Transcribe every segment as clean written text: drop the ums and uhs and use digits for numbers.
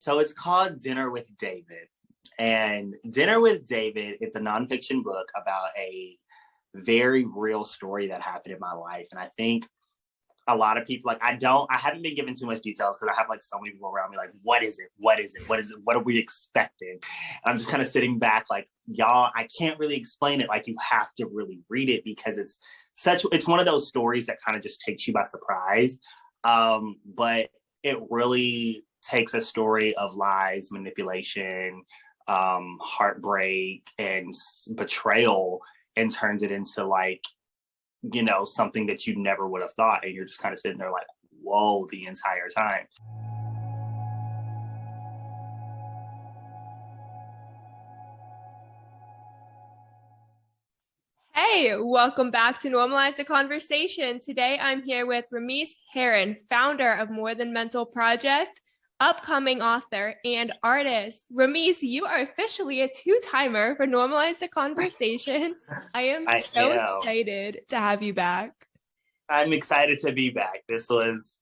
So it's called Dinner with David. And Dinner with David, it's a nonfiction book about a very real story that happened in my life. And I think a lot of people, like, I haven't been given too much details because I have like so many people around me like, what is it? What is it? What is it? What are we expecting? And I'm just kind of sitting back like, y'all, I can't really explain it. Like, you have to really read it because it's one of those stories that kind of just takes you by surprise. But it really takes a story of lies, manipulation, heartbreak, and betrayal, and turns it into like, you know, something that you never would have thought. And you're just kind of sitting there like, whoa, the entire time. Hey, welcome back to Normalize The Conversation. Today I'm here with Ramese Hearon, founder of More Than Mental Project, upcoming author and artist. Ramese, you are officially a two-timer for Normalize The Conversation. I am so excited to have you back. I'm excited to be back. This was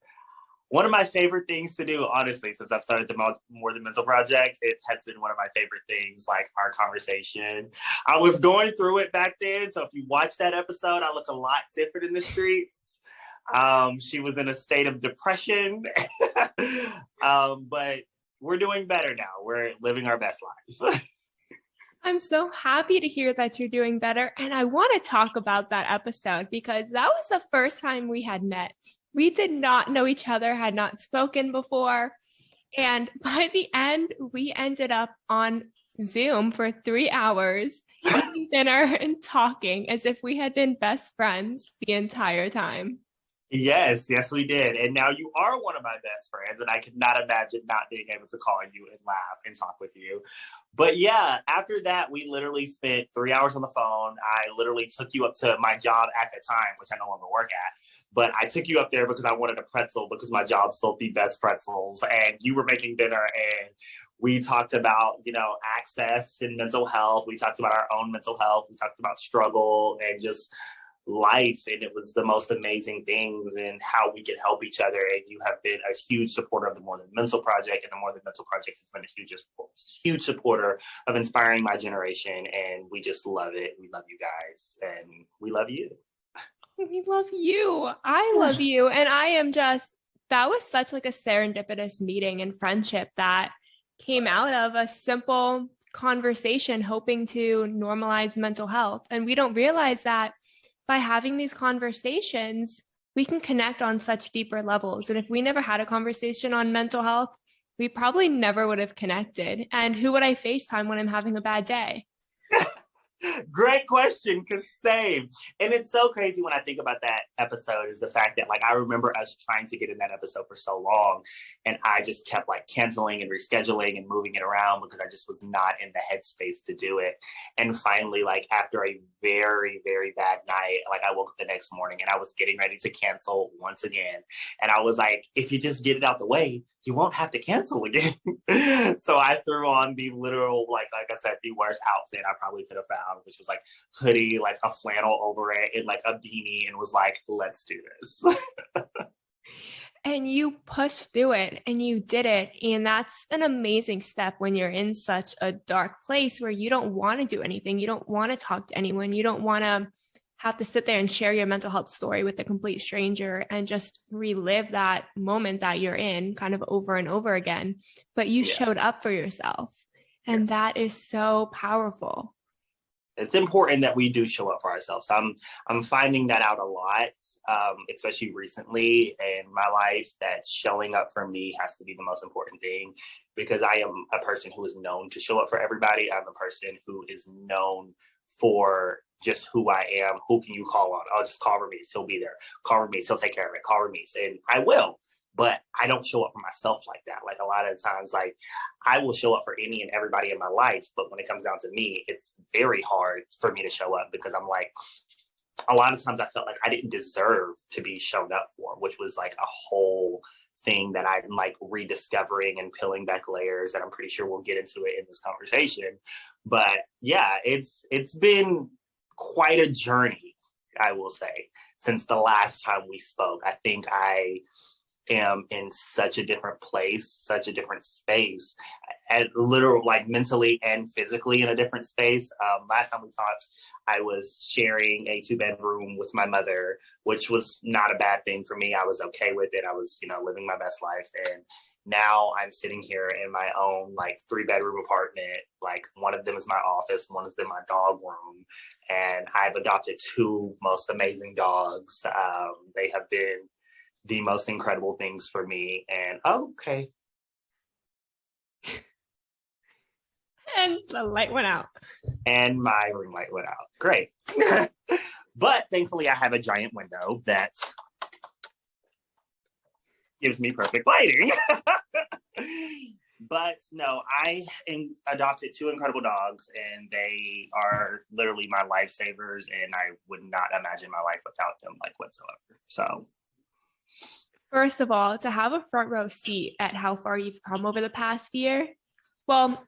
one of my favorite things to do, honestly, since I've started the More Than Mental Project. It has been one of my favorite things, like our conversation. I was going through it back then, so if you watch that episode, I look a lot different in the streets. She was in a state of depression, but we're doing better now. We're living our best life. I'm so happy to hear that you're doing better. And I want to talk about that episode because that was the first time we had met. We did not know each other, had not spoken before. And by the end, we ended up on Zoom for 3 hours, eating dinner and talking as if we had been best friends the entire time. Yes, we did. And now you are one of my best friends, and I could not imagine not being able to call you and laugh and talk with you. But yeah, after that, we literally spent 3 hours on the phone. I literally took you up to my job at the time, which I no longer work at. But I took you up there because I wanted a pretzel because my job sold the best pretzels, and you were making dinner, and we talked about, you know, access and mental health. We talked about our own mental health. We talked about struggle and just life, and it was the most amazing things and how we could help each other. And you have been a huge supporter of the More Than Mental Project, and the More Than Mental Project has been a huge supporter of inspiring my generation, and we just love it. We love you guys, and we love you. We love you. I love you. And I am just, that was such like a serendipitous meeting and friendship that came out of a simple conversation hoping to normalize mental health. And we don't realize that by having these conversations, we can connect on such deeper levels. And if we never had a conversation on mental health, we probably never would have connected. And who would I FaceTime when I'm having a bad day? Great question, because same. And it's so crazy when I think about that episode is the fact that, like, I remember us trying to get in that episode for so long, and I just kept like canceling and rescheduling and moving it around because I just was not in the headspace to do it. And finally, like, after a very, very bad night, like, I woke up the next morning and I was getting ready to cancel once again. And I was like, if you just get it out the way, you won't have to cancel again. So I threw on the literal, like I said, the worst outfit I probably could have found, which was like hoodie, like a flannel over it, and like a beanie, and was like, let's do this. And you pushed through it and you did it. And that's an amazing step when you're in such a dark place where you don't want to do anything. You don't want to talk to anyone. You don't want to have to sit there and share your mental health story with a complete stranger and just relive that moment that you're in kind of over and over again. But you showed up for yourself. And that is so powerful. It's important that we do show up for ourselves. I'm finding that out a lot, especially recently in my life, that showing up for me has to be the most important thing, because I am a person who is known to show up for everybody. I'm a person who is known for just who I am. Who can you call on? I'll just call Ramese. He'll be there. Call Ramese. He'll take care of it. Call Ramese. And I will. But I don't show up for myself like that. Like, a lot of times, like, I will show up for any and everybody in my life. But when it comes down to me, it's very hard for me to show up, because I'm like, a lot of times I felt like I didn't deserve to be shown up for, which was like a whole thing that I'm like rediscovering and peeling back layers. And I'm pretty sure we'll get into it in this conversation. But yeah, it's been quite a journey, I will say, since the last time we spoke. I think I am in such a different place, such a different space, and literal, like mentally and physically in a different space. Last time we talked, I was sharing a 2-bedroom with my mother, which was not a bad thing for me. I was okay with it. I was, living my best life. And now I'm sitting here in my own like 3-bedroom apartment. Like one of them is my office, one of them my dog room, and I've adopted 2 most amazing dogs. They have been the most incredible things for me. And okay. And the light went out. And my ring light went out. Great. But thankfully I have a giant window that gives me perfect lighting. But no, I adopted 2 incredible dogs, and they are literally my lifesavers, and I would not imagine my life without them, like, whatsoever. So first of all, to have a front row seat at how far you've come over the past year. Well,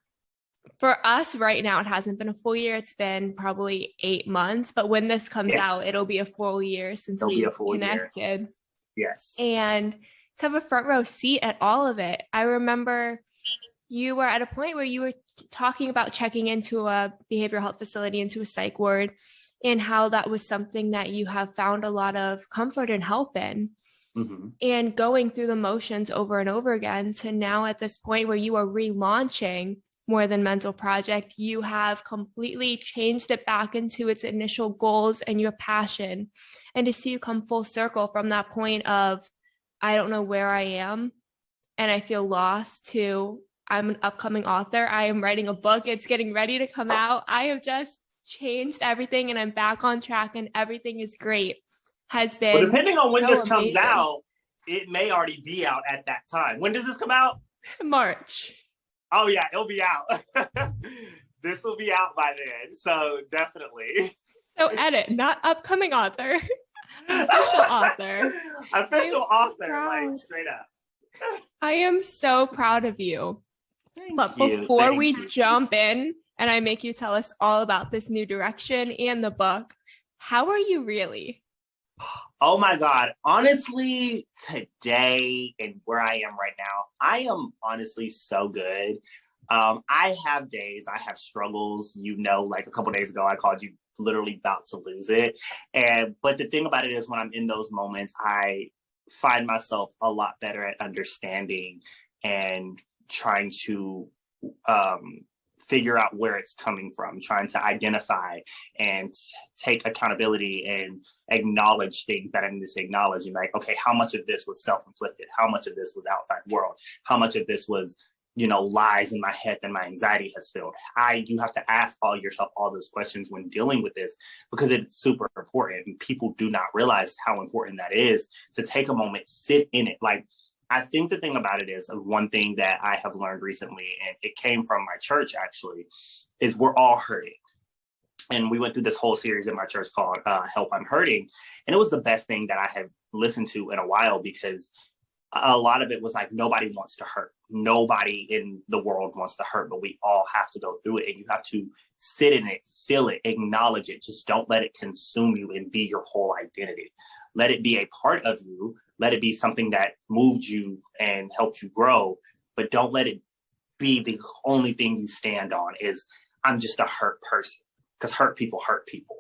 for us right now, it hasn't been a full year. It's been probably 8 months, but when this comes out, it'll be a full year since we connected. Yes. And to have a front row seat at all of it. I remember you were at a point where you were talking about checking into a behavioral health facility, into a psych ward, and how that was something that you have found a lot of comfort and help in. Mm-hmm. And going through the motions over and over again to now at this point where you are relaunching More Than Mental Project, you have completely changed it back into its initial goals and your passion. And to see you come full circle from that point of, I don't know where I am and I feel lost, to I'm an upcoming author. I am writing a book. It's getting ready to come out. I have just changed everything and I'm back on track and everything is great. Has been. Well, depending on when this comes out, it may already be out at that time. When does this come out? March. Oh yeah, it'll be out. This will be out by then. So definitely. So edit, not upcoming author. Official author. Official author, like straight up. I am so proud of you. But before we jump in and I make you tell us all about this new direction and the book, how are you really? Oh my God. Honestly, today and where I am right now, I am honestly so good. I have days, I have struggles, like a couple days ago, I called you literally about to lose it. But the thing about it is when I'm in those moments, I find myself a lot better at understanding and trying to figure out where it's coming from, trying to identify and take accountability and acknowledge things that I need to acknowledge. And like, okay, how much of this was self-inflicted? How much of this was outside world? How much of this was lies in my head that my anxiety has filled? You have to ask yourself all those questions when dealing with this, because it's super important. And people do not realize how important that is, to take a moment, sit in it. Like, I think the thing about it is, one thing that I have learned recently, and it came from my church actually, is we're all hurting. And we went through this whole series in my church called Help, I'm Hurting. And it was the best thing that I have listened to in a while, because a lot of it was like, nobody wants to hurt. Nobody in the world wants to hurt, but we all have to go through it. And you have to sit in it, feel it, acknowledge it. Just don't let it consume you and be your whole identity. Let it be a part of you. Let it be something that moved you and helped you grow, but don't let it be the only thing you stand on is, I'm just a hurt person, because hurt people hurt people.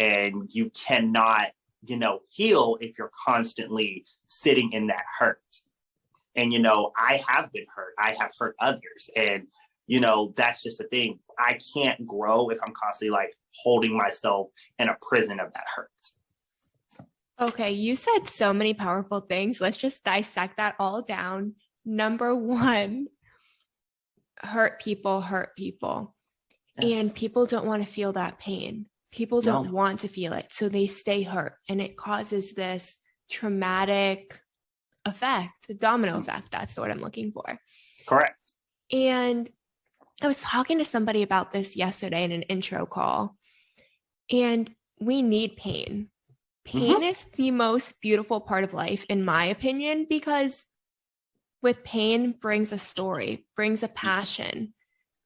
And you cannot, heal if you're constantly sitting in that hurt. And, I have been hurt. I have hurt others. And, that's just the thing. I can't grow if I'm constantly like holding myself in a prison of that hurt. Okay, you said so many powerful things. Let's just dissect that all down. Number 1, hurt people hurt people. Yes. And people don't want to feel that pain. People don't want to feel it. So they stay hurt. And it causes this traumatic effect, a domino effect. That's the word I'm looking for. Correct. And I was talking to somebody about this yesterday in an intro call. And we need pain. Pain is the most beautiful part of life, in my opinion, because with pain brings a story, brings a passion,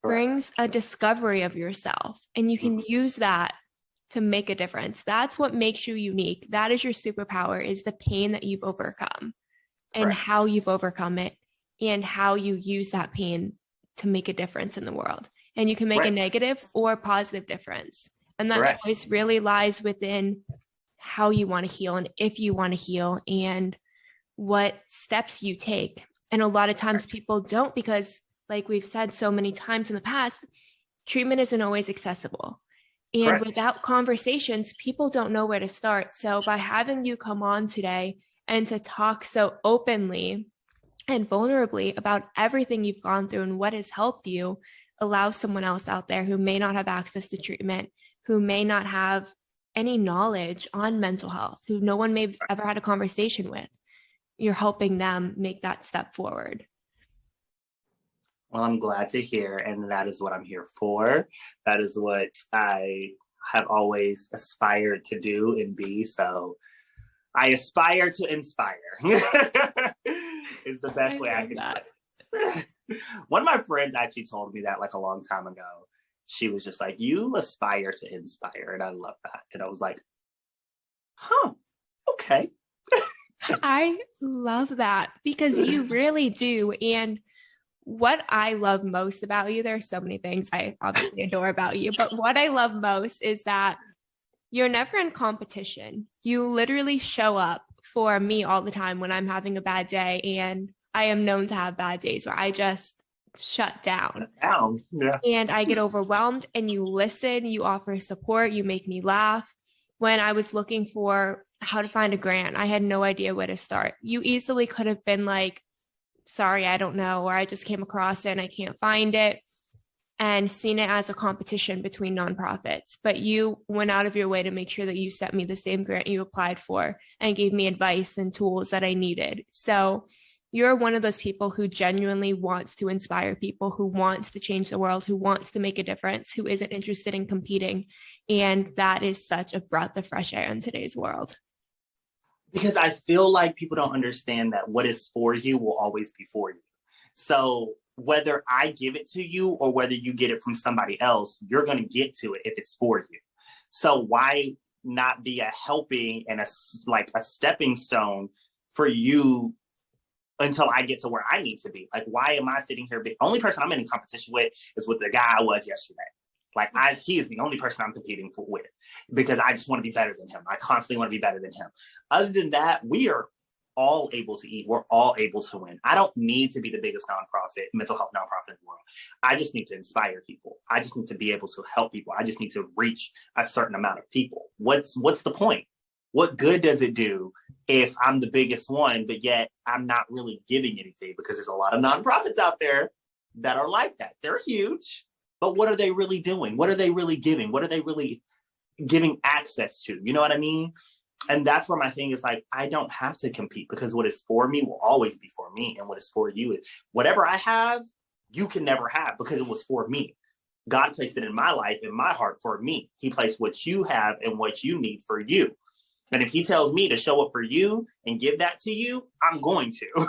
brings a discovery of yourself, and you can use that to make a difference. That's what makes you unique. That is your superpower, is the pain that you've overcome. and how you've overcome it and how you use that pain to make a difference in the world. And you can make a negative or positive difference. And that choice really lies within how you want to heal and if you want to heal and what steps you take. And a lot of times people don't, because like we've said so many times in the past, treatment isn't always accessible. And without conversations, people don't know where to start. So by having you come on today and to talk so openly and vulnerably about everything you've gone through and what has helped you, allow someone else out there who may not have access to treatment, who may not have any knowledge on mental health, who no one may have ever had a conversation with, you're helping them make that step forward. Well, I'm glad to hear, and that is what I'm here for. That is what I have always aspired to do and be. So I aspire to inspire is the best way I can put it. One of my friends actually told me that like a long time ago. She was just like, you aspire to inspire. And I love that. And I was like, huh, okay. I love that because you really do. And what I love most about you, there's so many things I obviously adore about you, but what I love most is that you're never in competition. You literally show up for me all the time when I'm having a bad day, and I am known to have bad days where I just shut down. Yeah. And I get overwhelmed, and you listen, you offer support, you make me laugh. When I was looking for how to find a grant, I had no idea where to start. You easily could have been like, sorry, I don't know, or I just came across it and I can't find it, and seen it as a competition between nonprofits. But you went out of your way to make sure that you sent me the same grant you applied for and gave me advice and tools that I needed. So you're one of those people who genuinely wants to inspire people, who wants to change the world, who wants to make a difference, who isn't interested in competing. And that is such a breath of fresh air in today's world. Because I feel like people don't understand that what is for you will always be for you. So whether I give it to you or whether you get it from somebody else, you're going to get to it if it's for you. So why not be a helping and a stepping stone for you until I get to where I need to be? Like, why am I sitting here? The only person I'm in competition with is with the guy I was yesterday. Like, he is the only person I'm competing with because I just want to be better than him. I constantly want to be better than him. Other than that, we are all able to eat. We're all able to win. I don't need to be the biggest mental health nonprofit in the world. I just need to inspire people. I just need to be able to help people. I just need to reach a certain amount of people. What's the point? What good does it do if I'm the biggest one, but yet I'm not really giving anything? Because there's a lot of nonprofits out there that are like that. They're huge, but what are they really doing? What are they really giving? What are they really giving access to? You know what I mean? And that's where my thing is like, I don't have to compete because what is for me will always be for me. And what is for you is whatever I have, you can never have because it was for me. God placed it in my life, in my heart for me. He placed what you have and what you need for you. And if he tells me to show up for you and give that to you, I'm going to.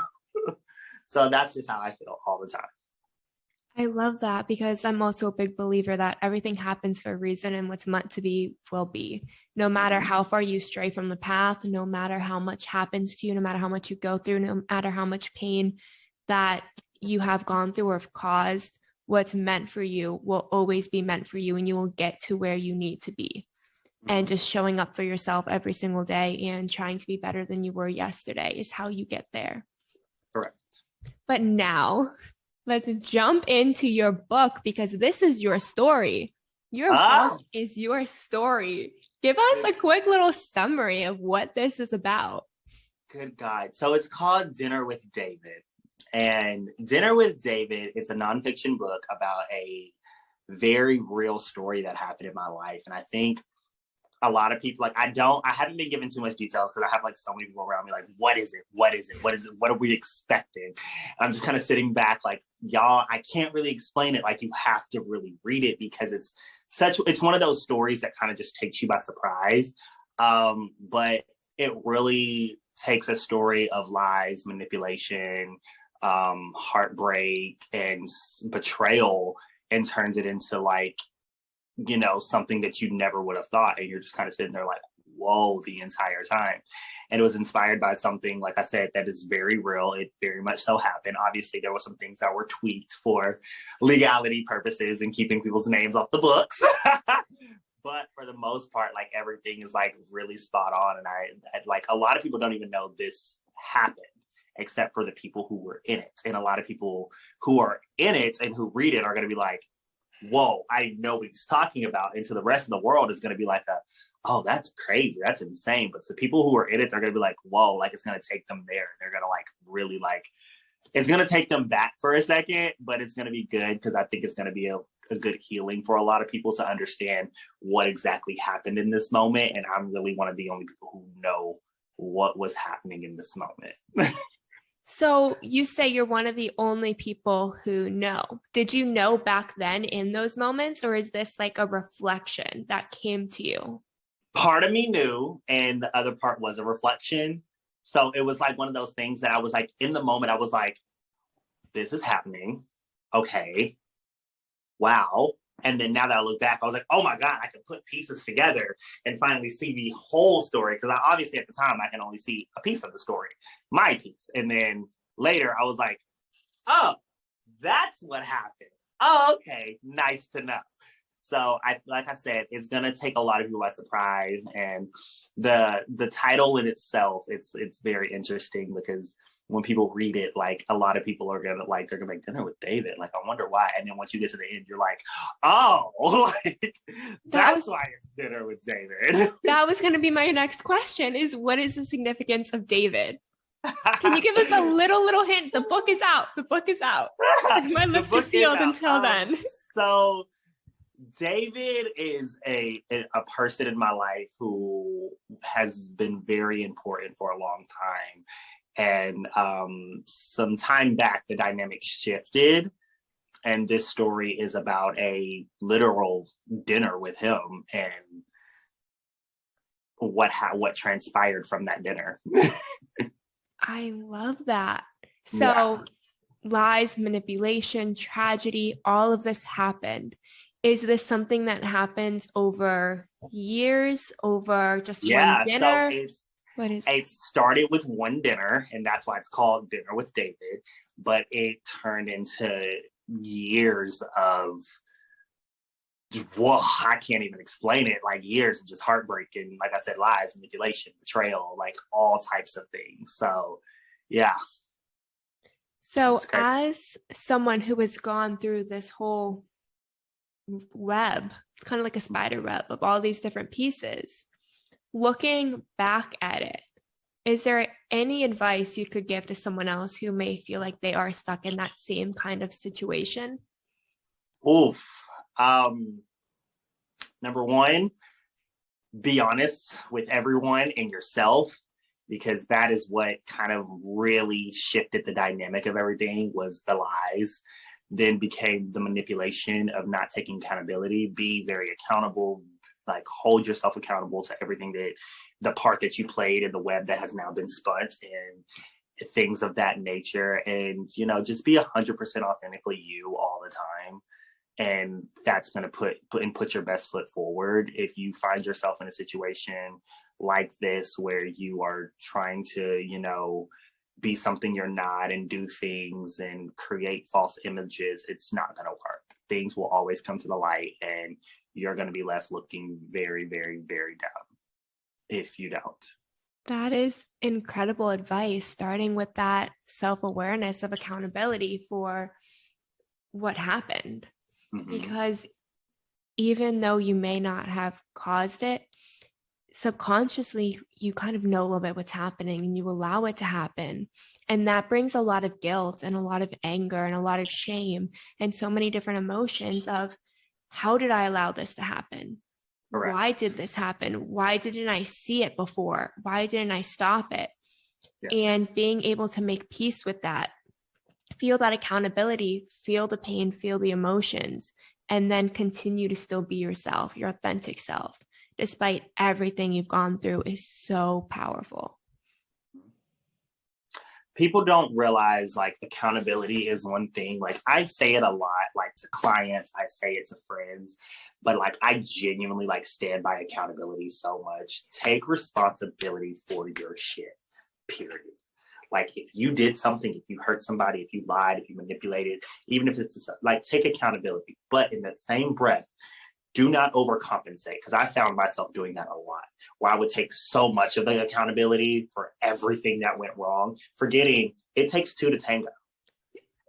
So that's just how I feel all the time. I love that because I'm also a big believer that everything happens for a reason and what's meant to be will be. No matter how far you stray from the path, no matter how much happens to you, no matter how much you go through, no matter how much pain that you have gone through or have caused, what's meant for you will always be meant for you and you will get to where you need to be. And just showing up for yourself every single day and trying to be better than you were yesterday is how you get there. Correct. But now let's jump into your book because this is your story. Your book is your story. Give us a quick little summary of what this is about. Good God. So it's called Dinner with David. And Dinner with David, it's a nonfiction book about a very real story that happened in my life. And I think a lot of people, I haven't been given too much details because I have so many people around me what is it? What is it? What is it? What are we expecting? I'm just kind of sitting back y'all, I can't really explain it. You have to really read it because it's one of those stories that kind of just takes you by surprise. But it really takes a story of lies, manipulation, heartbreak, and betrayal and turns it into something that you never would have thought. And you're just kind of sitting there whoa, the entire time. And it was inspired by something, like I said, that is very real. It very much so happened. Obviously, there were some things that were tweaked for legality purposes and keeping people's names off the books. But for the most part, like, everything is like really spot on. And I like, a lot of people don't even know this happened, except for the people who were in it. And a lot of people who are in it and who read it are going to be like, whoa, I know what he's talking about. And to the rest of the world, it's going to be like, oh, that's crazy. That's insane. But to people who are in it, they're going to be like, whoa, like, it's going to take them there. They're going to like really like, it's going to take them back for a second, but it's going to be good, because I think it's going to be a good healing for a lot of people to understand what exactly happened in this moment. And I'm really one of the only people who know what was happening in this moment. So you say you're one of the only people who know. Did you know back then in those moments, or is this like a reflection that came to you? Part of me knew, and the other part was a reflection. So it was like one of those things that I was like, in the moment, I was like, this is happening. Okay. Wow. And then now that I look back, I was like, oh my God, I can put pieces together and finally see the whole story. Because I obviously at the time, I can only see a piece of the story, my piece. And then later I was like, oh, that's what happened. Oh, okay. Nice to know. So like I said, it's going to take a lot of people by surprise. And the title in itself, it's very interesting, because when people read it, like, a lot of people are gonna like, they're gonna make dinner with David. Like, I wonder why. And then once you get to the end, you're like, oh, like, that's why it's dinner with David. That was going to be my next question, is what is the significance of David? Can you give us a little hint? The book is out. The book is out. My lips are sealed until then. So David is a person in my life who has been very important for a long time. And some time back, the dynamic shifted. And this story is about a literal dinner with him and what transpired from that dinner. I love that. So lies, manipulation, tragedy, all of this happened. Is this something that happens over years, over just one dinner? So it started with one dinner, and that's why it's called Dinner with David, but it turned into years of, well, I can't even explain it, like years of just heartbreak and, like I said, lies, manipulation, betrayal, like all types of things. So, yeah. So as someone who has gone through this whole web, it's kind of like a spider web of all these different pieces, looking back at it, is there any advice you could give to someone else who may feel like they are stuck in that same kind of situation? Oof. Number one, be honest with everyone and yourself, because that is what kind of really shifted the dynamic of everything, was the lies, then became the manipulation of not taking accountability. Be very accountable, like hold yourself accountable to everything that the part that you played in the web that has now been spun, and things of that nature. And, just be 100% authentically you all the time. And that's going to put your best foot forward. If you find yourself in a situation like this, where you are trying to, be something you're not and do things and create false images, it's not going to work. Things will always come to the light, and you're going to be left looking very, very, very down if you don't. That is incredible advice, starting with that self-awareness of accountability for what happened. Mm-hmm. Because even though you may not have caused it, subconsciously, you kind of know a little bit what's happening, and you allow it to happen. And that brings a lot of guilt and a lot of anger and a lot of shame and so many different emotions of, how did I allow this to happen? Correct. Why did this happen? Why didn't I see it before? Why didn't I stop it? Yes. And being able to make peace with that, feel that accountability, feel the pain, feel the emotions, and then continue to still be yourself, your authentic self, despite everything you've gone through, is so powerful. People don't realize like accountability is one thing. Like I say it a lot, like to clients, I say it to friends, but like I genuinely like stand by accountability so much. Take responsibility for your shit, period. Like if you did something, if you hurt somebody, if you lied, if you manipulated, even if it's like take accountability, but in that same breath, do not overcompensate, because I found myself doing that a lot, where I would take so much of the accountability for everything that went wrong, forgetting it takes two to tango.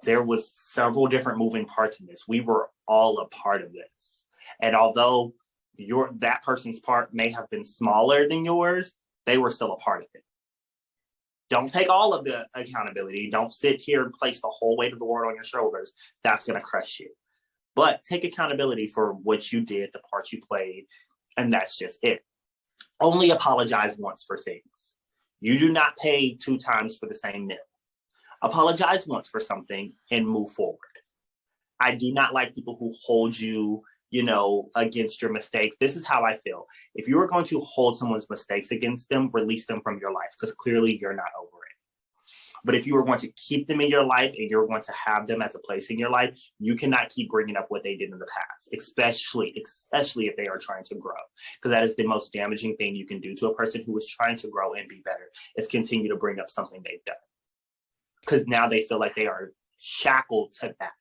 There was several different moving parts in this. We were all a part of this. And although that person's part may have been smaller than yours, they were still a part of it. Don't take all of the accountability. Don't sit here and place the whole weight of the world on your shoulders. That's going to crush you. But take accountability for what you did, the part you played, and that's just it. Only apologize once for things. You do not pay 2 times for the same meal. Apologize once for something and move forward. I do not like people who hold you, against your mistakes. This is how I feel. If you are going to hold someone's mistakes against them, release them from your life, because clearly you're not over it. But if you are going to keep them in your life and you're going to have them as a place in your life, you cannot keep bringing up what they did in the past, especially if they are trying to grow, because that is the most damaging thing you can do to a person who is trying to grow and be better, is continue to bring up something they've done. Because now they feel like they are shackled to that.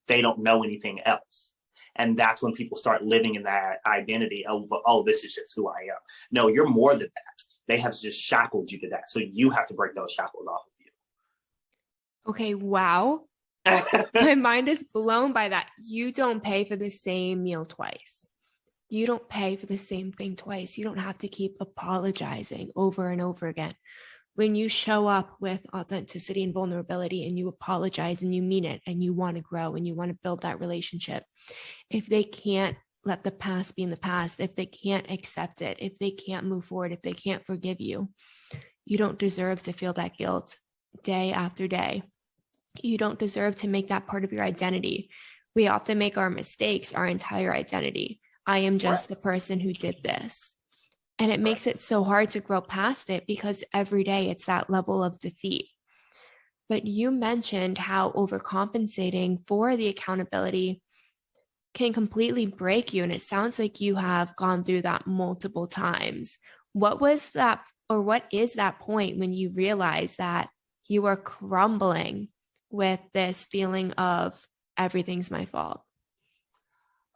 They don't know anything else. And that's when people start living in that identity of, oh, this is just who I am. No, you're more than that. They have just shackled you to that. So you have to break those shackles off of you. Okay, wow. My mind is blown by that. You don't pay for the same meal twice. You don't pay for the same thing twice. You don't have to keep apologizing over and over again. When you show up with authenticity and vulnerability and you apologize and you mean it and you want to grow and you want to build that relationship, if they can't let the past be in the past, if they can't accept it, if they can't move forward, if they can't forgive you, you don't deserve to feel that guilt day after day. You don't deserve to make that part of your identity. We often make our mistakes our entire identity. I am just the person who did this. And it makes it so hard to grow past it, because every day it's that level of defeat. But you mentioned how overcompensating for the accountability can completely break you. And it sounds like you have gone through that multiple times. What was that, or what is that point when you realize that you are crumbling with this feeling of everything's my fault?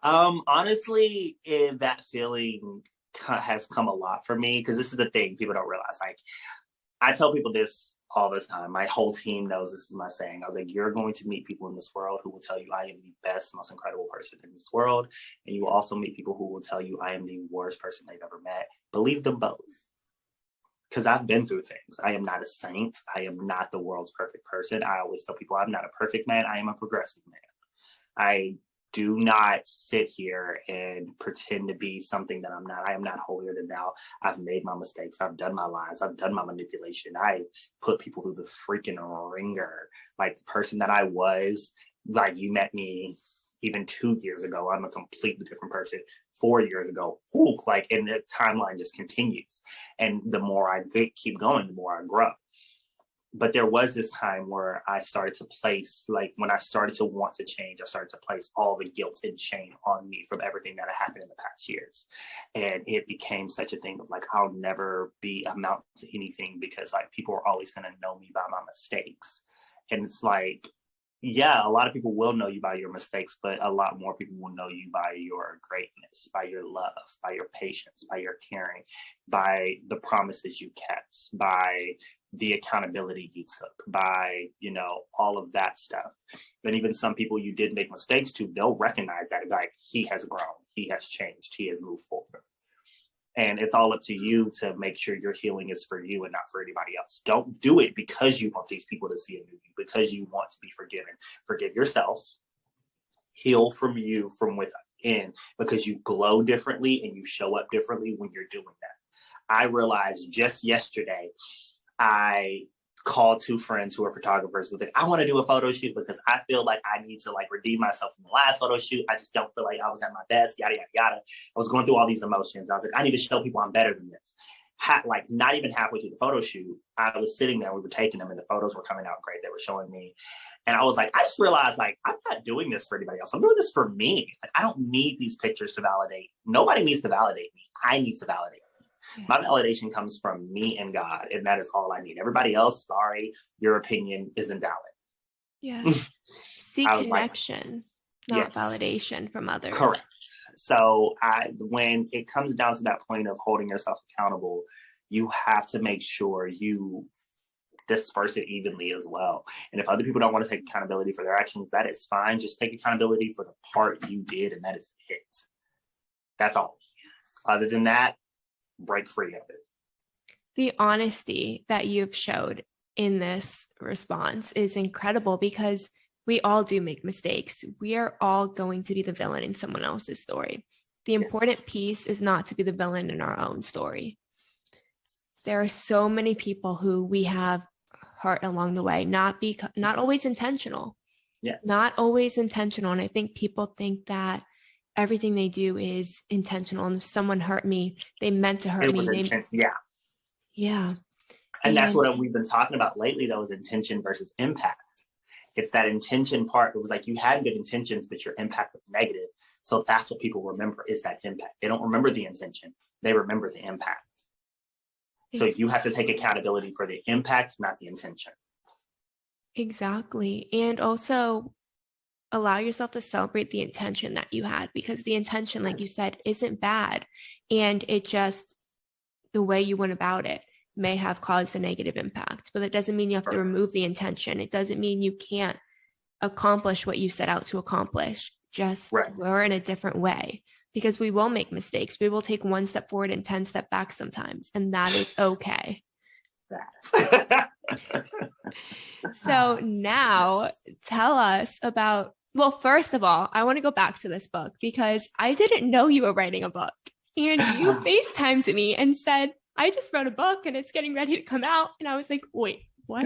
Honestly, that feeling has come a lot for me, because this is the thing people don't realize. Like, I tell people this all the time. My whole team knows this is my saying. I was like, you're going to meet people in this world who will tell you I am the best, most incredible person in this world. And you will also meet people who will tell you I am the worst person they've ever met. Believe them both. Because I've been through things. I am not a saint. I am not the world's perfect person. I always tell people I'm not a perfect man. I am a progressive man. I do not sit here and pretend to be something that I'm not. I am not holier than thou. I've made my mistakes. I've done my lies. I've done my manipulation. I put people through the freaking ringer. Like the person that I was, like you met me even 2 years ago. I'm a completely different person. 4 years ago, and the timeline just continues. And the more I keep going, the more I grow. But there was this time where I started to place, like when I started to want to change, I started to place all the guilt and shame on me from everything that had happened in the past years. And it became such a thing of like, I'll never amount to anything, because like people are always going to know me by my mistakes. And it's like, yeah, a lot of people will know you by your mistakes, but a lot more people will know you by your greatness, by your love, by your patience, by your caring, by the promises you kept, by the accountability you took, by, all of that stuff. And even some people you did make mistakes to, they'll recognize that, like, he has grown, he has changed, he has moved forward. And it's all up to you to make sure your healing is for you and not for anybody else. Don't do it because you want these people to see a new you, because you want to be forgiven. Forgive yourself. Heal from you from within, because you glow differently and you show up differently when you're doing that. I realized just yesterday, I called 2 friends who are photographers. Was like, I want to do a photo shoot because I feel like I need to like redeem myself from the last photo shoot. I just don't feel like I was at my best, yada, yada, yada. I was going through all these emotions. I was like, I need to show people I'm better than this. like not even halfway through the photo shoot, I was sitting there, we were taking them and the photos were coming out great. They were showing me. And I was like, I just realized like, I'm not doing this for anybody else. I'm doing this for me. Like, I don't need these pictures to validate. Nobody needs to validate me. I need to validate me. My validation comes from me and God. And that is all I need. Everybody else, sorry, your opinion is invalid. Yeah. Seek connection, not validation from others. Correct. So when it comes down to that point of holding yourself accountable, you have to make sure you disperse it evenly as well. And if other people don't want to take accountability for their actions, that is fine. Just take accountability for the part you did, and that is it. That's all. Other than that, break free of it. The honesty that you've showed in this response is incredible, because we all do make mistakes. We are all going to be the villain in someone else's story. The important piece is not to be the villain in our own story. There are so many people who we have hurt along the way, not always intentional. Yes. Not always intentional. And I think people think that everything they do is intentional. And if someone hurt me, they meant to hurt me. Yeah. And that's what we've been talking about lately, though, is intention versus impact. It's that intention part. It was like you had good intentions, but your impact was negative. So that's what people remember, is that impact. They don't remember the intention. They remember the impact. So you have to take accountability for the impact, not the intention. Exactly. And also allow yourself to celebrate the intention that you had, because the intention, like you said, isn't bad. And it just, the way you went about it may have caused a negative impact, but it doesn't mean you have to remove the intention. It doesn't mean you can't accomplish what you set out to accomplish. Just learn a different way, because we will make mistakes. We will take one step forward and 10 steps back sometimes, and that is okay. So now tell us about, well, first of all, I want to go back to this book, because I didn't know you were writing a book, and you FaceTimed me and said, I just wrote a book and it's getting ready to come out. And I was like, wait, what?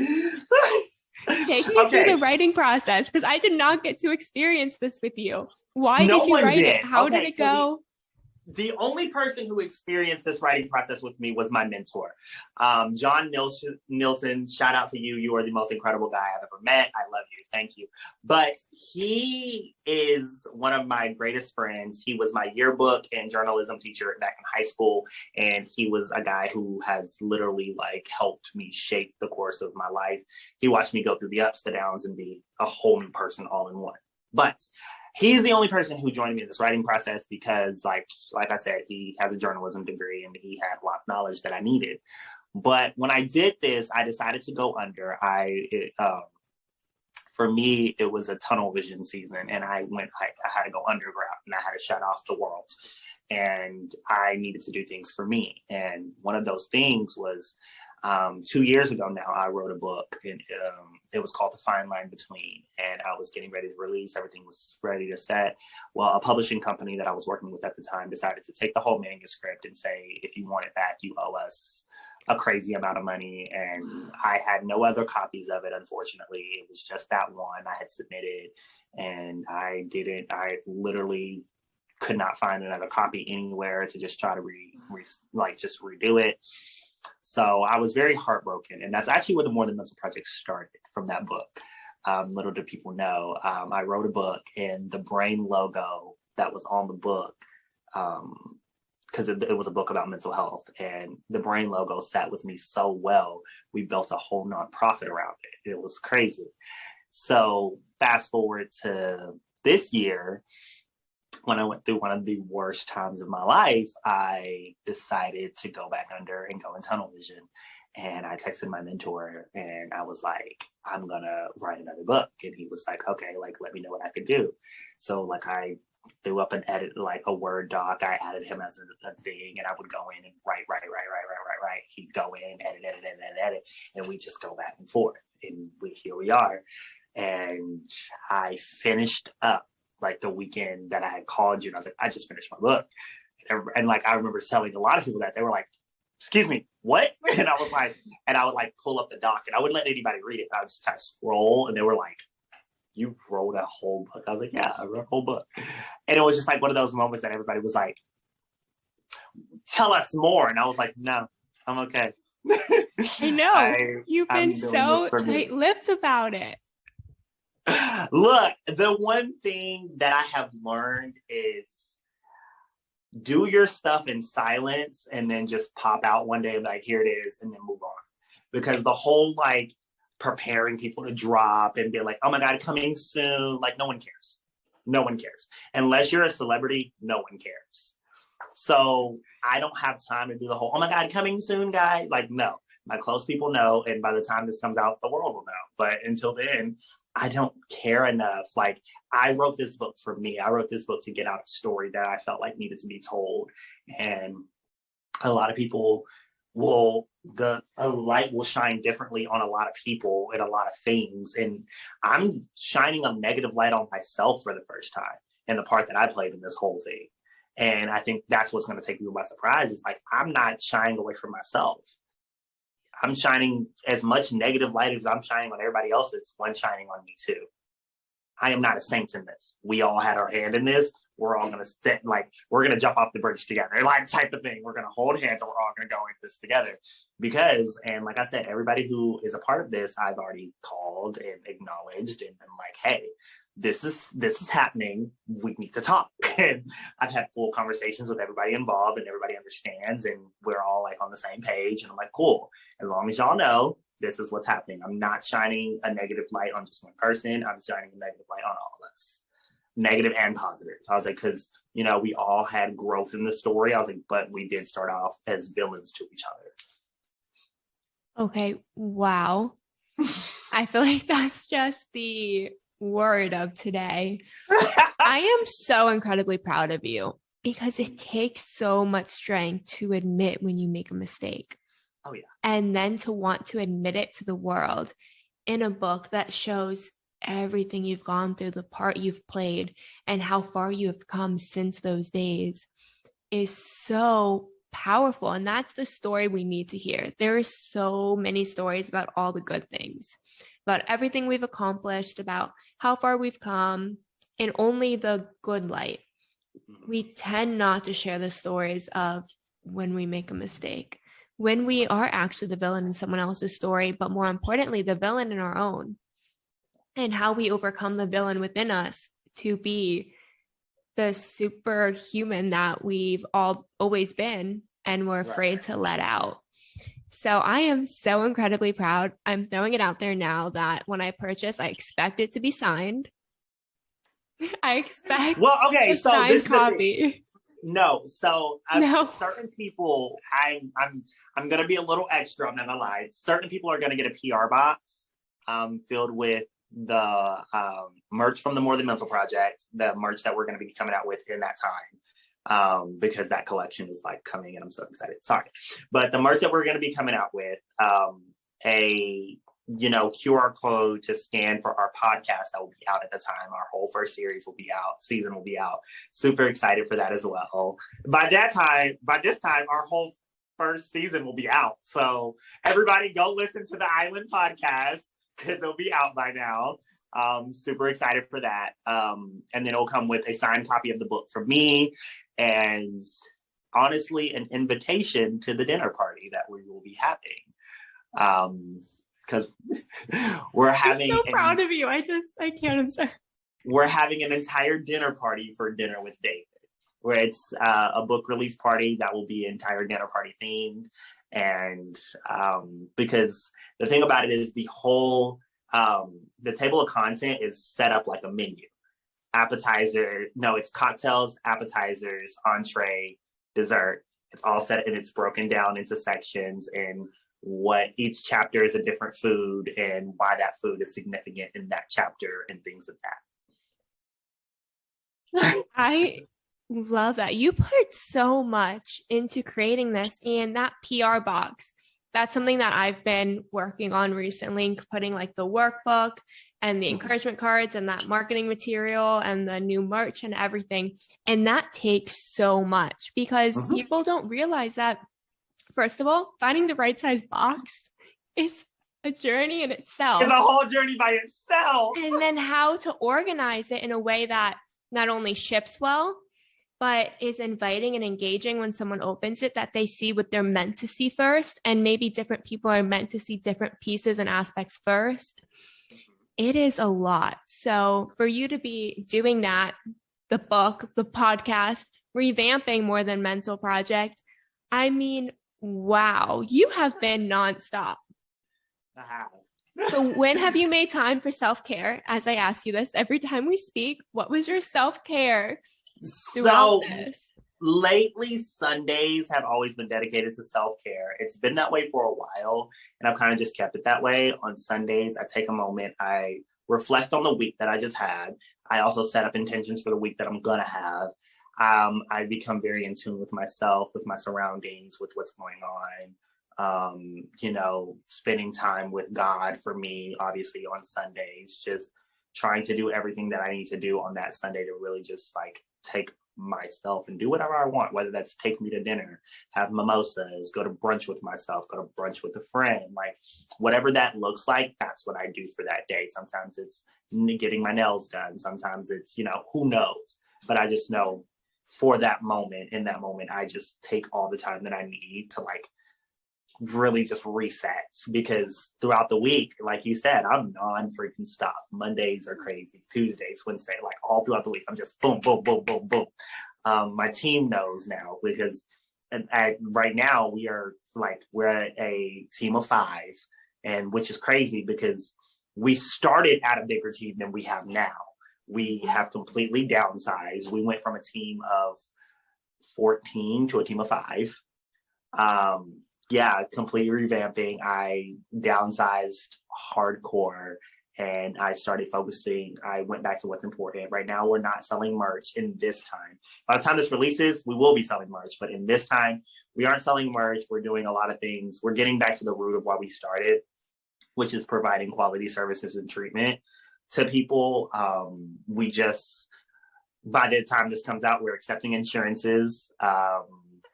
Take me through the writing process, because I did not get to experience this with you. Why did you write it? How did it go? The only person who experienced this writing process with me was my mentor, John Nielsen. Shout out to you. You are the most incredible guy I've ever met. I love you. Thank you. But he is one of my greatest friends. He was my yearbook and journalism teacher back in high school. And he was a guy who has literally like helped me shape the course of my life. He watched me go through the ups, the downs, and be a whole new person all in one. But he's the only person who joined me in this writing process, because like I said, he has a journalism degree and he had a lot of knowledge that I needed. But when I did this, I decided to go under. For me, it was a tunnel vision season, and I had to go underground, and I had to shut off the world, and I needed to do things for me. And one of those things was 2 years ago now, I wrote a book, and it was called The Fine Line Between, and I was getting ready to release. Everything was ready to set. Well, a publishing company that I was working with at the time decided to take the whole manuscript and say, if you want it back, you owe us a crazy amount of money. And I had no other copies of it, unfortunately. It was just that one I had submitted, and I literally could not find another copy anywhere to just try to redo it. So I was very heartbroken. And that's actually where the More Than Mental Project started, from that book. Little do people know, I wrote a book, and the brain logo that was on the book, because it was a book about mental health, and the brain logo sat with me so well, we built a whole nonprofit around it. It was crazy. So fast forward to this year, when I went through one of the worst times of my life, I decided to go back under and go in tunnel vision. And I texted my mentor, and I was like, I'm going to write another book. And he was like, okay, like, let me know what I can do. So like I threw up a Word doc. I added him as a thing, and I would go in and write. He'd go in, edit. And we just go back and forth. And here we are. And I finished up like the weekend that I had called you, and I was like, I just finished my book. And like, I remember telling a lot of people that. They were like, excuse me, what? And I was like, and I would like pull up the doc, and I wouldn't let anybody read it. I would just kind of scroll, and they were like, you wrote a whole book? I was like, yeah, I wrote a whole book. And it was just like one of those moments that everybody was like, tell us more. And I was like, no, I'm okay. I know. You've been so tight-lipped about it. Look, the one thing that I have learned is do your stuff in silence and then just pop out one day like, here it is, and then move on. Because the whole like preparing people to drop and be like, oh my God, coming soon. Like, no one cares. No one cares. Unless you're a celebrity, no one cares. So I don't have time to do the whole, oh my God, coming soon, guy. Like, no, my close people know. And by the time this comes out, the world will know. But until then, I don't care enough. Like, I wrote this book for me. I wrote this book to get out a story that I felt like needed to be told. And a lot of people a light will shine differently on a lot of people and a lot of things. And I'm shining a negative light on myself for the first time in the part that I played in this whole thing. And I think that's what's going to take people by surprise is like, I'm not shying away from myself. I'm shining as much negative light as I'm shining on everybody else. It's one shining on me too. I am not a saint in this. We all had our hand in this. We're all going to sit, like, we're going to jump off the bridge together, like type of thing. We're going to hold hands and we're all going to go into this together because, and like I said, everybody who is a part of this, I've already called and acknowledged and been like, hey, this is happening. We need to talk. And I've had full conversations with everybody involved and everybody understands and we're all like on the same page. And I'm like, cool. As long as y'all know, this is what's happening. I'm not shining a negative light on just one person. I'm shining a negative light on all of us. Negative and positive. I was like, because, you know, we all had growth in the story. I was like, but we did start off as villains to each other. Okay. Wow. I feel like that's just the word of today. I am so incredibly proud of you because it takes so much strength to admit when you make a mistake. Oh, yeah. And then to want to admit it to the world in a book that shows everything you've gone through, the part you've played, and how far you have come since those days is so powerful. And that's the story we need to hear. There are so many stories about all the good things, about everything we've accomplished, about how far we've come, and only the good light. We tend not to share the stories of when we make a mistake, when we are actually the villain in someone else's story, but more importantly, the villain in our own. And how we overcome the villain within us to be the superhuman that we've all always been and we're afraid to let out. So I am so incredibly proud. I'm throwing it out there now that when I purchase, I expect it to be signed. I expect a so signed copy. No, so certain people, I'm gonna be a little extra. I'm not gonna lie. Certain people are gonna get a PR box filled with the merch from the More Than Mental Project, the merch that we're going to be coming out with in that time, because that collection is like coming and I'm so excited. Sorry, but the merch that we're going to be coming out with, a QR code to scan for our podcast that will be out at the time. Our whole first series will be out, season will be out. Super excited for that as well. By this time, our whole first season will be out. So everybody go listen to the Island podcast, because it'll be out by now. Super excited for that. And then it'll come with a signed copy of the book from me and honestly an invitation to the dinner party that we will be having. Because we're having— I'm so proud of you. I can't, I'm sorry. We're having an entire dinner party for Dinner with David, where it's a book release party that will be entire dinner party themed. And because the thing about it is the whole, the table of content is set up like a menu. It's cocktails, appetizers, entree, dessert. It's all set and it's broken down into sections and what each chapter is a different food and why that food is significant in that chapter and things of that. I love that. You put so much into creating this, and that PR box, that's something that I've been working on recently, putting like the workbook and the encouragement cards and that marketing material and the new merch and everything. And that takes so much because people don't realize that, first of all, finding the right size box is a journey in itself. It's a whole journey by itself. And then how to organize it in a way that not only ships well, but is inviting and engaging when someone opens it, that they see what they're meant to see first. And maybe different people are meant to see different pieces and aspects first. It is a lot. So for you to be doing that, the book, the podcast, revamping More Than Mental Project, I mean, wow, you have been nonstop. I have. So when have you made time for self-care? As I ask you this every time we speak, what was your self-care throughout this? Lately, Sundays have always been dedicated to self-care. It's been that way for a while, and I've kind of just kept it that way. On Sundays, I take a moment, I reflect on the week that I just had. I also set up intentions for the week that I'm gonna have. I become very in tune with myself, with my surroundings, with what's going on. Spending time with God for me, obviously on Sundays, just trying to do everything that I need to do on that Sunday to really just like take myself and do whatever I want, whether that's take me to dinner, have mimosas, go to brunch with myself, go to brunch with a friend, like whatever that looks like, that's what I do for that day. Sometimes it's getting my nails done. Sometimes it's, who knows, but I just know for that moment, in that moment, I just take all the time that I need to like really just reset, because throughout the week, like you said, I'm non-freaking stop. Mondays are crazy, Tuesdays, Wednesday, like all throughout the week, I'm just boom, boom, boom, boom, boom. My team knows now, because right now we're at a team of 5, and which is crazy because we started at a bigger team than we have now. We have completely downsized. We went from a team of 14 to a team of 5. Completely revamping. I downsized hardcore, and I started focusing. I went back to what's important. Right now, we're not selling merch in this time. By the time this releases, we will be selling merch, but in this time, we aren't selling merch. We're doing a lot of things. We're getting back to the root of why we started, which is providing quality services and treatment to people. By the time this comes out, we're accepting insurances.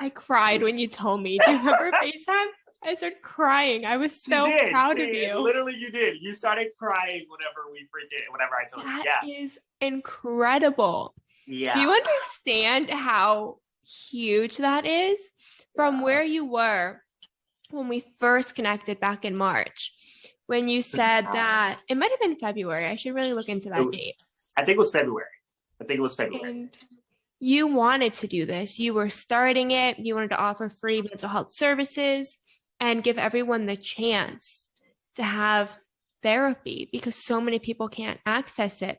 I cried when you told me. Do you remember FaceTime? I started crying. I was so proud of you. Literally, you did. You started crying whenever I told you. That is incredible. Yeah. Do you understand how huge that is? From where you were when we first connected back in March, when you said that it might have been February. I should really look into that date. I think it was February. And you wanted to do this. You were starting it. You wanted to offer free mental health services and give everyone the chance to have therapy, because so many people can't access it.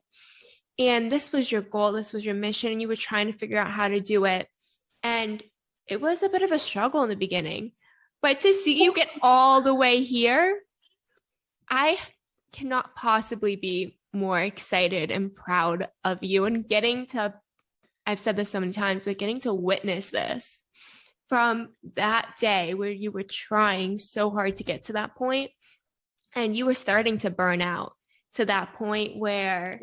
And this was your goal. This was your mission. And you were trying to figure out how to do it. And it was a bit of a struggle in the beginning. But to see you get all the way here, I cannot possibly be more excited and proud of you, and I've said this so many times, but getting to witness this from that day where you were trying so hard to get to that point, and you were starting to burn out, to that point where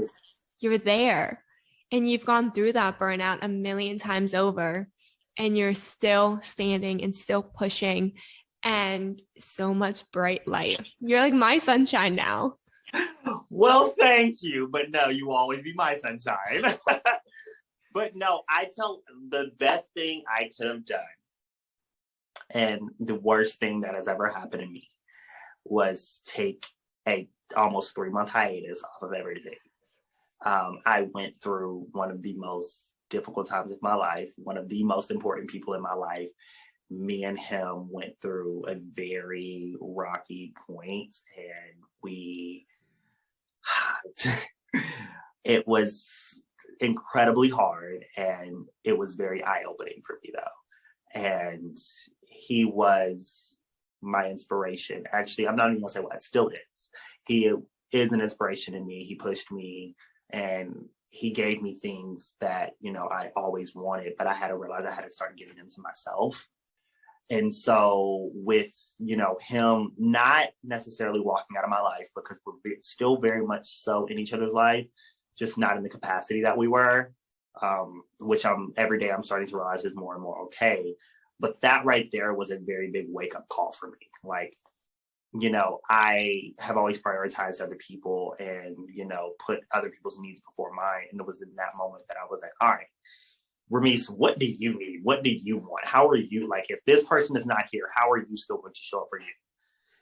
you're there and you've gone through that burnout a million times over, and you're still standing and still pushing, and so much bright light. You're like my sunshine now. Well, thank you. But no, you will always be my sunshine. But no, I tell the best thing I could have done, and the worst thing that has ever happened to me, was take a almost 3-month hiatus off of everything. I went through one of the most difficult times of my life, one of the most important people in my life. Me and him went through a very rocky point, and it was incredibly hard, and it was very eye-opening for me though. And he was my inspiration. Actually, I'm not even gonna say what, still is. He is an inspiration in me. He pushed me, and he gave me things that, I always wanted, but I had to realize I had to start giving them to myself. And so with, him not necessarily walking out of my life, because we're still very much so in each other's life, just not in the capacity that we were, which every day I'm starting to realize is more and more okay. But that right there was a very big wake up call for me. Like, I have always prioritized other people and, put other people's needs before mine. And it was in that moment that I was like, all right, Ramese, what do you need? What do you want? How are you? Like, if this person is not here, how are you still going to show up for you?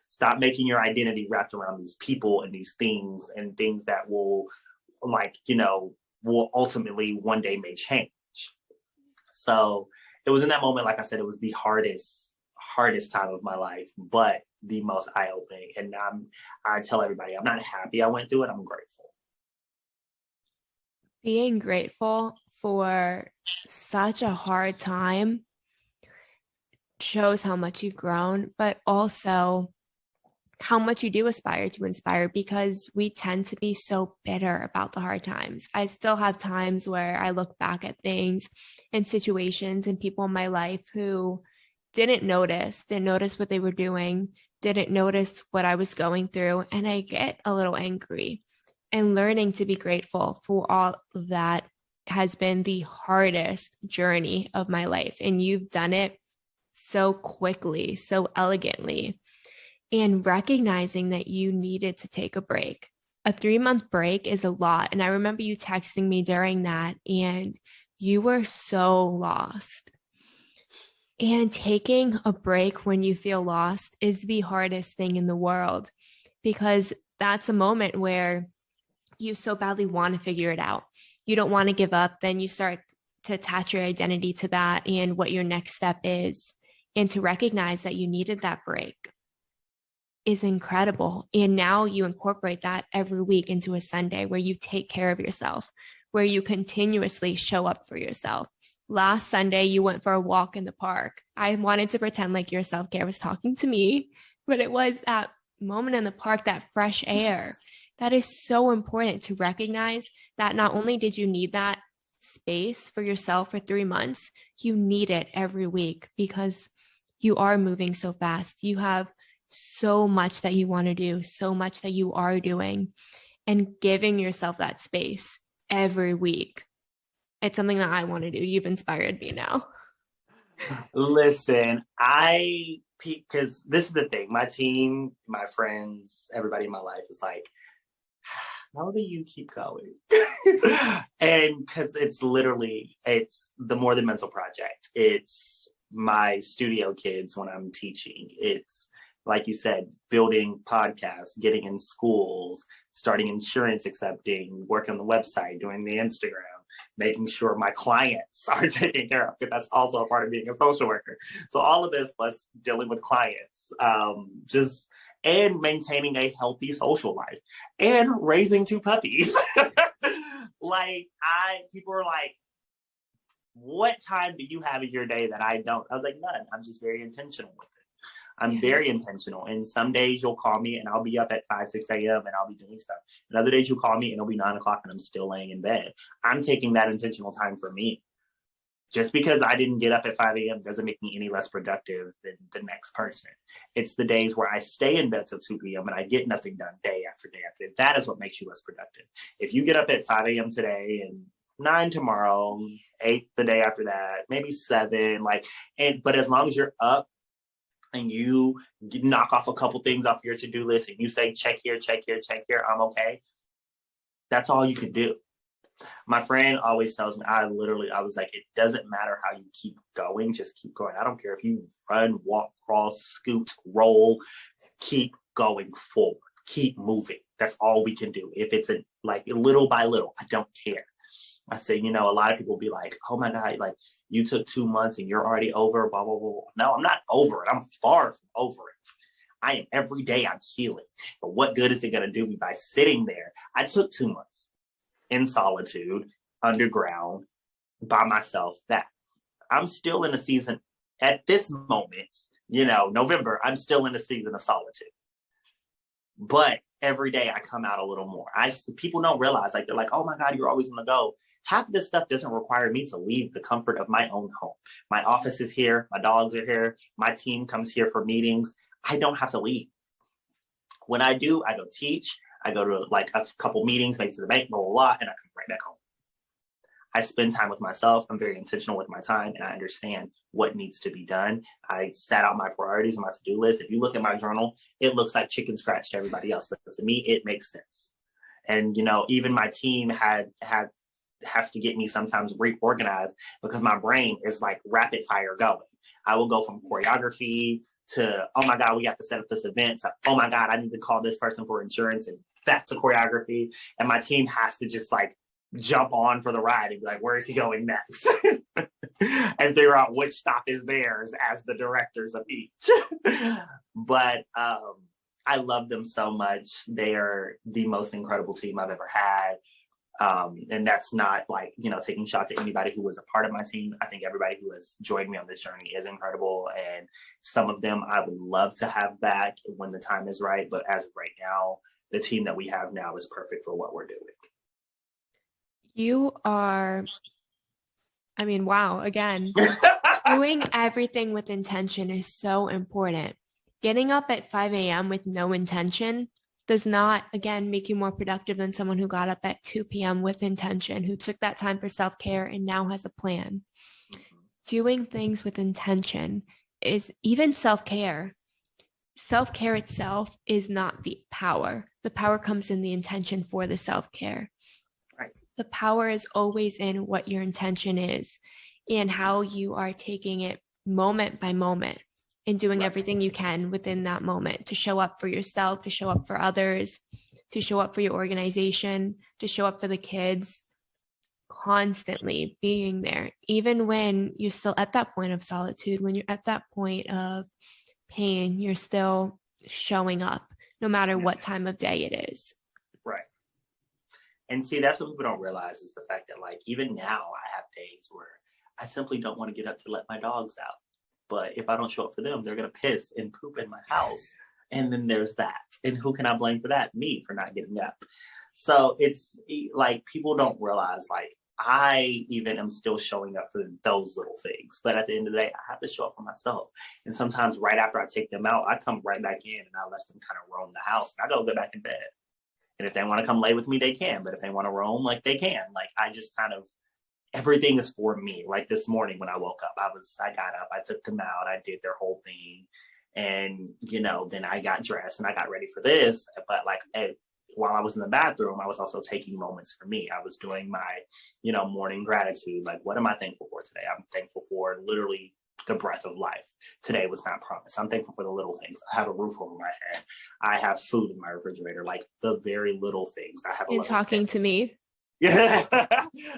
Stop making your identity wrapped around these people and these things and things that will, like, you know, will ultimately one day may change. So it was in that moment, like I said, it was the hardest time of my life, but the most eye-opening. And I tell everybody, I'm not happy I went through it. I'm grateful. Being grateful for such a hard time shows how much you've grown, but also how much you do aspire to inspire, because we tend to be so bitter about the hard times. I still have times where I look back at things and situations and people in my life who didn't notice what they were doing, didn't notice what I was going through, and I get a little angry. And learning to be grateful for all of that has been the hardest journey of my life. And you've done it so quickly, so elegantly. And recognizing that you needed to take a break. A 3-month break is a lot. And I remember you texting me during that, and you were so lost. And taking a break when you feel lost is the hardest thing in the world, because that's a moment where you so badly want to figure it out. You don't want to give up. Then you start to attach your identity to that and what your next step is. And to recognize that you needed that break is incredible. And now you incorporate that every week into a Sunday where you take care of yourself, where you continuously show up for yourself. Last Sunday, you went for a walk in the park. I wanted to pretend like your self-care was talking to me, but it was that moment in the park, that fresh air. That is so important to recognize that not only did you need that space for yourself for 3 months, you need it every week, because you are moving so fast. You have so much that you want to do, so much that you are doing, and giving yourself that space every week. It's something that I want to do. You've inspired me now. Listen, because this is the thing, my team, my friends, everybody in my life is like, how do you keep going? And because it's the More Than Mental Project. It's my studio kids when I'm teaching. It's, like you said, building podcasts, getting in schools, starting insurance accepting, working on the website, doing the Instagram, making sure my clients are taken care of, because that's also a part of being a social worker. So all of this plus dealing with clients, and maintaining a healthy social life and raising 2 puppies. People are like, what time do you have in your day that I don't? I was like, none. I'm just very intentional with it. I'm very intentional. And some days you'll call me and I'll be up at 5, 6 a.m. and I'll be doing stuff. And other days you'll call me and it'll be 9 o'clock and I'm still laying in bed. I'm taking that intentional time for me. Just because I didn't get up at 5 a.m. doesn't make me any less productive than the next person. It's the days where I stay in bed till 2 p.m. and I get nothing done day after day after day. That is what makes you less productive. If you get up at 5 a.m. today and 9 tomorrow, 8 the day after that, maybe 7, but as long as you're up and you knock off a couple things off your to-do list and you say, check here, I'm okay. That's all you can do. My friend always tells me, I was like, it doesn't matter how you keep going, just keep going. I don't care if you run, walk, crawl, scoot, roll, keep going forward, keep moving. That's all we can do. If it's little by little, I don't care. I say, a lot of people be like, oh my God, you took 2 months and you're already over, blah, blah, blah. No, I'm not over it. I'm far from over it. I am every day I'm healing. But what good is it going to do me by sitting there? I took 2 months in solitude, underground, by myself. That I'm still in a season at this moment, November, I'm still in a season of solitude. But every day I come out a little more. People don't realize, they're like, oh my God, you're always gonna go. Half of this stuff doesn't require me to leave the comfort of my own home. My office is here, my dogs are here, my team comes here for meetings. I don't have to leave. When I do, I go teach, I go to a couple meetings, maybe to the bank, blah, blah, blah, and I come right back home. I spend time with myself. I'm very intentional with my time, and I understand what needs to be done. I set out my priorities and my to-do list. If you look at my journal, it looks like chicken scratch to everybody else, but to me, it makes sense. And, even my team had has to get me sometimes reorganized because my brain is like rapid fire going. I will go from choreography to, oh my God, we have to set up this event, to, oh my God, I need to call this person for insurance, and back to choreography. And my team has to just like jump on for the ride and be like, where is he going next? And figure out which stop is theirs as the directors of each. But I love them so much. They are the most incredible team I've ever had. And that's not like, you know, taking shots at anybody who was a part of my team. I think everybody who has joined me on this journey is incredible. And some of them I would love to have back when the time is right. But as of right now, the team that we have now is perfect for what we're doing. You are, I mean, wow, again, doing everything with intention is so important. Getting up at 5 a.m. with no intention does not, again, make you more productive than someone who got up at 2 p.m. with intention, who took that time for self-care and now has a plan. Doing things with intention is even self-care. Self-care itself is not the power. The power comes in the intention for the self-care. Right. The power is always in what your intention is and how you are taking it moment by moment and doing everything you can within that moment to show up for yourself, to show up for others, to show up for your organization, to show up for the kids, constantly being there, even when you're still at that point of solitude, when you're at that point of pain, you're still showing up no matter what time of day it is. Right. And see, that's what people don't realize is the fact that like, even now I have days where I simply don't want to get up to let my dogs out. But if I don't show up for them, they're going to piss and poop in my house. And then there's that. And who can I blame for that? Me, for not getting up. So it's like, people don't realize, like, I even am still showing up for those little things. But at the end of the day, I have to show up for myself. And sometimes right after I take them out, I come right back in and I let them kind of roam the house. And I go back in bed. And if they want to come lay with me, they can. But if they want to roam, like, they can. Like, I just kind of, everything is for me. Like this morning when I woke up, I got up, I took them out, I did their whole thing. And, you know, then I got dressed and I got ready for this. But like, while I was in the bathroom, I was also taking moments for me. I was doing my, you know, morning gratitude. Like, what am I thankful for today? I'm thankful for literally the breath of life. Today was not promised. I'm thankful for the little things. I have a roof over my head. I have food in my refrigerator, like the very little things. I have a You're talking to me. Yeah,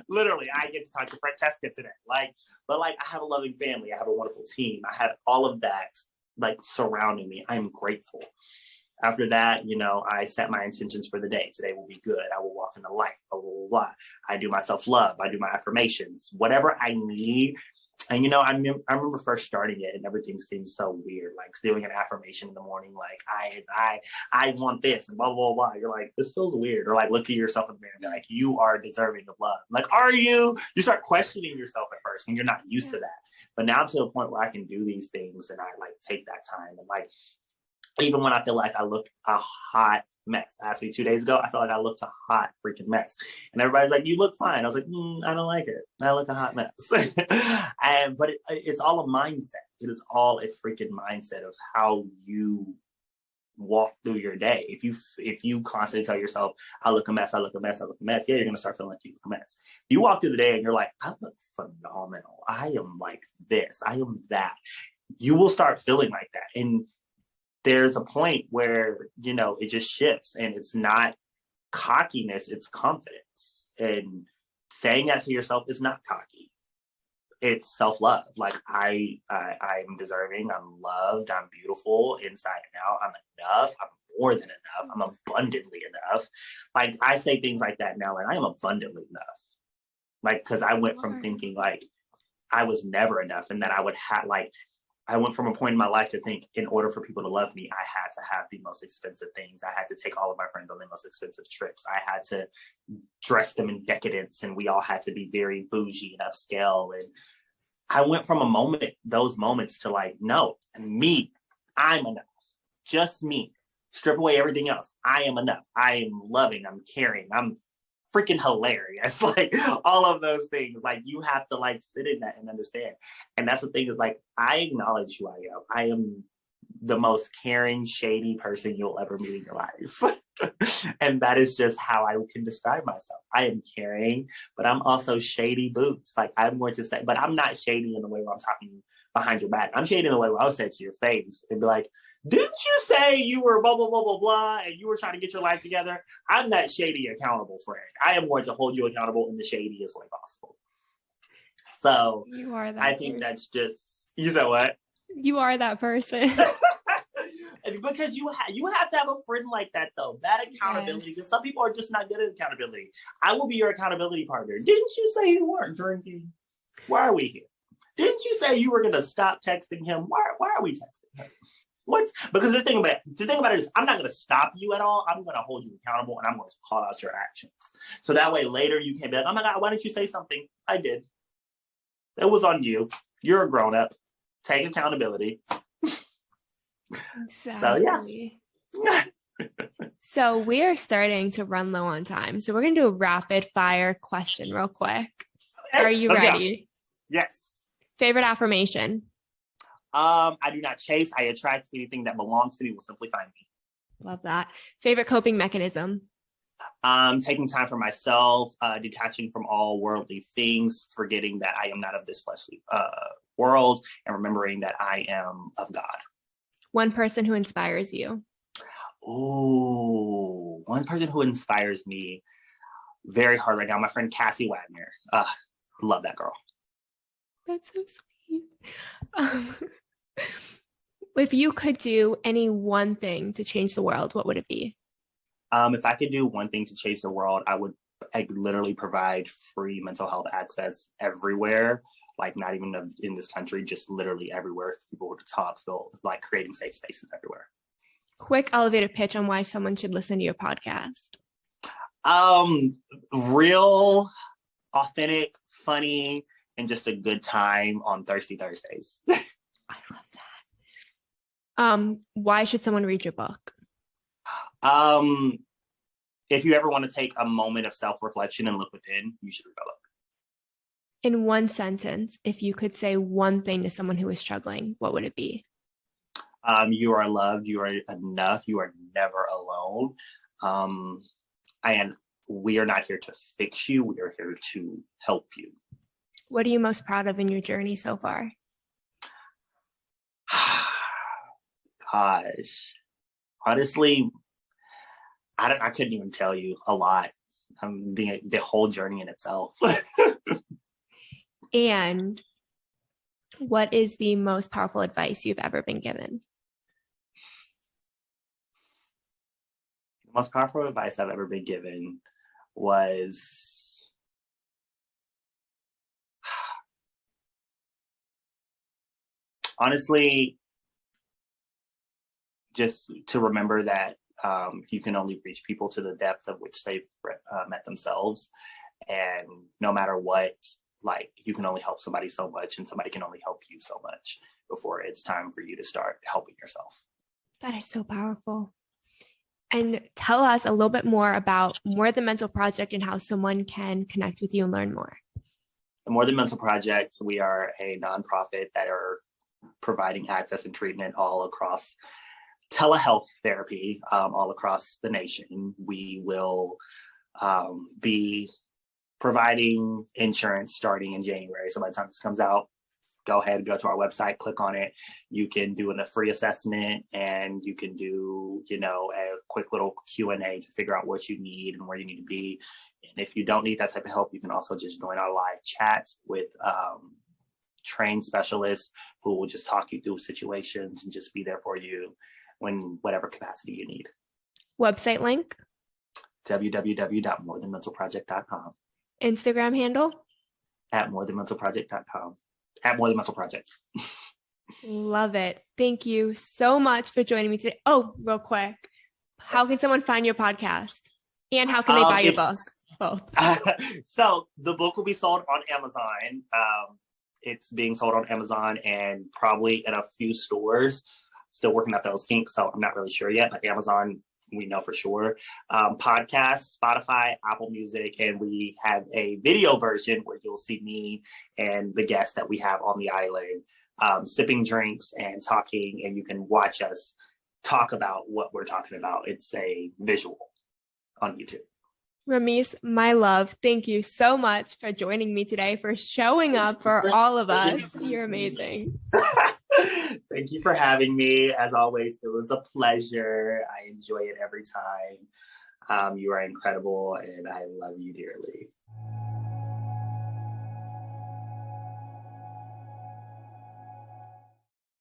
literally, I get to talk to Francesca today. Like, but like, I have a loving family. I have a wonderful team. I have all of that, like, surrounding me. I'm grateful. After that, you know, I set my intentions for the day. Today will be good. I will walk in the light, blah, blah, blah, blah. I do my self-love. I do my affirmations, whatever I need. And, you know, I remember first starting it and everything seemed so weird, like doing an affirmation in the morning, like, I want this and blah, blah, blah. You're like, this feels weird. Or like, look at yourself in the mirror and be like, you are deserving of love. Like, are you? You start questioning yourself at first and you're not used to that. But now I'm to a point where I can do these things and I like take that time. And like, even when I feel like I look a hot mess. Actually, 2 days ago, I felt like I looked a hot freaking mess. And everybody's like, you look fine. I was like, I don't like it. I look a hot mess. But it's all a mindset. It is all a freaking mindset of how you walk through your day. If you constantly tell yourself, I look a mess, I look a mess, I look a mess, yeah, you're going to start feeling like you look a mess. You walk through the day and you're like, I look phenomenal. I am like this. I am that. You will start feeling like that. And there's a point where, you know, it just shifts and it's not cockiness, it's confidence. And saying that to yourself is not cocky. It's self-love. Like I'm deserving, I'm loved, I'm beautiful inside and out, I'm enough, I'm more than enough, I'm abundantly enough. Like I say things like that now and I am abundantly enough. Like, cause I went from thinking like I was never enough and that I would have I went from a point in my life to think in order for people to love me, I had to have the most expensive things. I had to take all of my friends on the most expensive trips. I had to dress them in decadence and we all had to be very bougie and upscale. And I went from those moments to like, no, me, I'm enough. Just me. Strip away everything else. I am enough. I am loving. I'm caring. I'm freaking hilarious. Like all of those things, like you have to like sit in that and understand. And that's the thing is like, I acknowledge who I am. I am the most caring, shady person you'll ever meet in your life. And that is just how I can describe myself. I am caring, but I'm also shady boots. Like, I'm going to say, but I'm not shady in the way where I'm talking behind your back. I'm shady in the way where I'll say it to your face and be like, didn't you say you were blah, blah, blah, blah, blah, and you were trying to get your life together? I'm that shady accountable friend. I am going to hold you accountable in the shadiest way possible. So you are that I think person. that's just, you said what? You are that person. Because you have to have a friend like that, though. That accountability, because some people are just not good at accountability. I will be your accountability partner. Didn't you say you weren't drinking? Why are we here? Didn't you say you were going to stop texting him? Why are we texting him? Because the thing about it is, I'm not going to stop you at all. I'm going to hold you accountable, and I'm going to call out your actions. So that way later you can be like, oh my God, why didn't you say something? I did. It was on you. You're a grown-up. Take accountability. Exactly. So yeah. So we are starting to run low on time. So we're going to do a rapid fire question real quick. Are you ready? Yes. Favorite affirmation? I do not chase. I attract anything that belongs to me will simply find me. Love that. Favorite coping mechanism? Taking time for myself, detaching from all worldly things, forgetting that I am not of this fleshly world, and remembering that I am of God. One person who inspires you? Oh, one person who inspires me very hard right now. My friend Cassie Wagner. Love that girl. That's so sweet. If you could do any one thing to change the world, what would it be? If I could do one thing to change the world, I would literally provide free mental health access everywhere. Like, not even in this country, just literally everywhere. If people were to talk, feel like creating safe spaces everywhere. Quick elevator pitch on why someone should listen to your podcast. Real, authentic, funny, and just a good time on Thirsty Thursdays. I love that. Why should someone read your book? If you ever want to take a moment of self-reflection and look within, you should read my book. In one sentence, if you could say one thing to someone who is struggling, what would it be? You are loved. You are enough. You are never alone. And we are not here to fix you. We are here to help you. What are you most proud of in your journey so far? Gosh, honestly, I couldn't even tell you a lot. The whole journey in itself. And what is the most powerful advice you've ever been given? The most powerful advice I've ever been given was honestly just to remember that you can only reach people to the depth of which they've met themselves. And no matter what, like, you can only help somebody so much, and somebody can only help you so much before it's time for you to start helping yourself. That is so powerful. And tell us a little bit more about More Than Mental Project and how someone can connect with you and learn more. The More Than Mental Project, we are a nonprofit that are providing access and treatment all across telehealth therapy, all across the nation. We will be providing insurance starting in January. So by the time this comes out, go ahead, go to our website, click on it. You can do a free assessment, and you can do, a quick little Q&A to figure out what you need and where you need to be. And if you don't need that type of help, you can also just join our live chat with trained specialists who will just talk you through situations and just be there for you when whatever capacity you need. Website link? www.morethanmentalproject.com. Instagram handle? @morethanmentalproject.com. @morethanmentalproject. Love it. Thank you so much for joining me today. Oh, real quick. How can someone find your podcast? And how can they buy your book? Both. So the book will be sold on Amazon. It's being sold on Amazon and probably in a few stores. Still working out those kinks, so I'm not really sure yet, but Amazon, we know for sure. Podcasts, Spotify, Apple Music, and we have a video version where you'll see me and the guests that we have on the island sipping drinks and talking, and you can watch us talk about what we're talking about. It's a visual on YouTube. Ramese, my love, thank you so much for joining me today, for showing up for all of us. You're amazing. Thank you for having me. As always, it was a pleasure. I enjoy it every time. You are incredible, and I love you dearly.